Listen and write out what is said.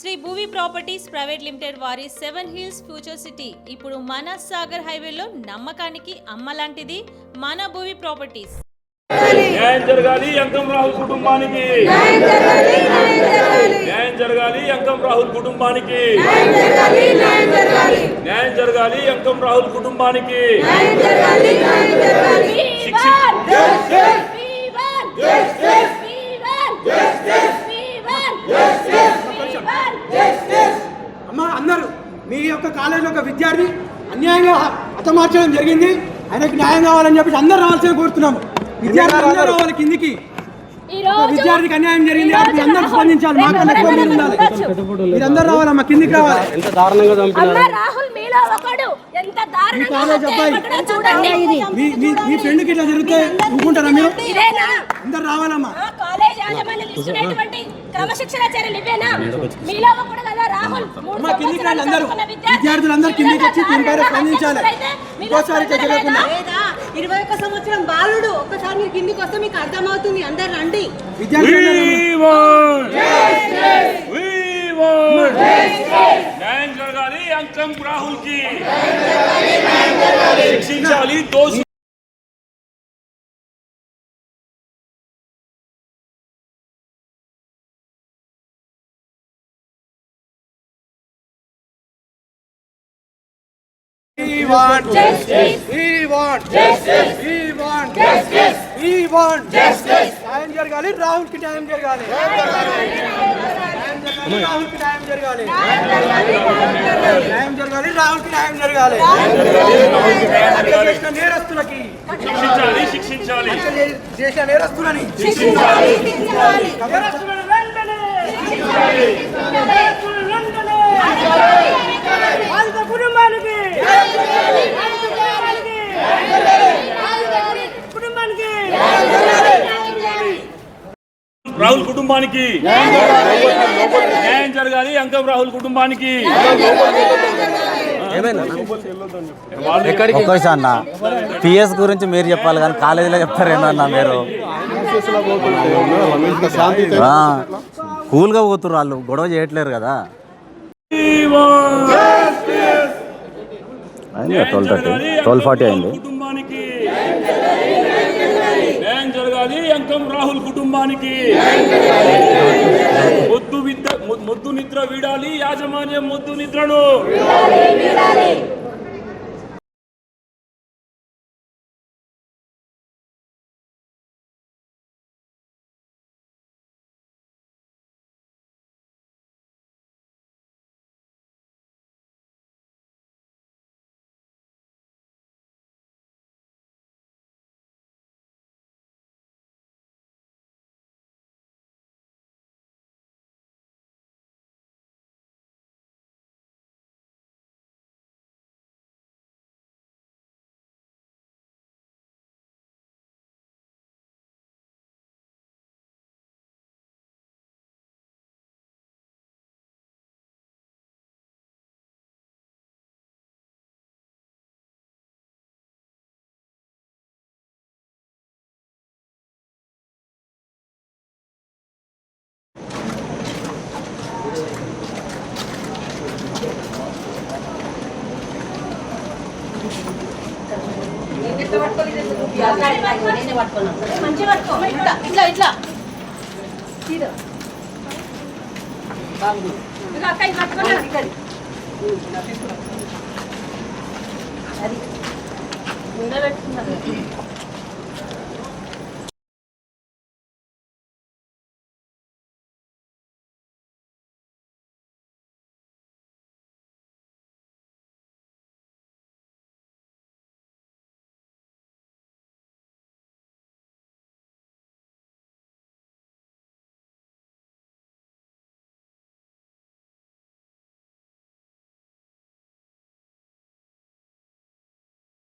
Shri Bhuvi properties private limited వారి 7 hills future city ఇప్పుడు మన సాగర్ హైవేలో నమ్మకానికి అమ్మలాంటిది మన భూవి ప్రాపర్టీస్. న్యాయం జరగాలి అంకం రాహుల్ కుటుంబానికి, న్యాయం జరగాలి అంకం రాహుల్ కుటుంబానికి, న్యాయం జరగాలి అంకం రాహుల్ కుటుంబానికి. అమ్మ అందరూ మీ యొక్క కాలేజీలో ఒక విద్యార్థి అన్యాయంగా హతమార్చడం జరిగింది. ఆయనకు న్యాయం కావాలని చెప్పి అందరూ రావాల్సిన కోరుతున్నాము. విద్యార్థులు అందరూ రావాలి కిందికి. విద్యార్థికి అన్యాయం జరిగింది, అందరూ స్పందించాలి. మాకన్నా ఎక్కువ మీరు ఉండాలి. మీరందరూ రావాలమ్మా, కిందికి రావాలి. ఎంత దారుణంగా చంపినారు. మీ ఫ్రెండ్కి ఇట్లా జరిగితే ఊరుకుంటారా మీరు? అందరు రావాలమ్మా. కిందికి రండి అందరూ. విద్యార్థులందరూ కిందికి వచ్చి దీనిపైన స్పందించాలి. ఇంకోసారి 21 సంవత్సరం బాలుడు ఒక్కసారి మీరు కిందికి వస్తే మీకు అర్థమవుతుంది. అందరు రండి. న్యాయం జరగాలి అంకం రాహుల్ కి, శిక్షించాలి దోషి. We want justice. We want justice. We want justice. We want justice. న్యాయం జరగాలి రాహుల్ కి, న్యాయం జరగాలి రాహుల్ కి, న్యాయం జరగాలి న్యాయం జరగాలి రాహుల్ కి, న్యాయం జరగాలి చేసిన నేరస్తులకి శిక్షించాలి, శిక్షించాలి చేసిన నేరస్తులని శిక్షించాలి. కుటుంబానికి రాహుల్ కుటుంబానికి న్యాయం జరగాలి అంకం రాహుల్ కుటుంబానికి. ఒక్కసారి అన్న పిఎస్ గురించి మీరు చెప్పాలి కానీ కాలేజీలో చెప్తారేమన్నా మీరు? కూల్గా పోతున్నారు వాళ్ళు, గొడవ చేయట్లేరు కదా. 12:40 అయింది. న్యాయం జరగాలి అంకం రాహుల్ కుటుంబానికి. మొద్దు నిద్ర వీడాలి యాజమాన్యం, మొద్దు నిద్రను. ఇట్లా ఇట్లా అది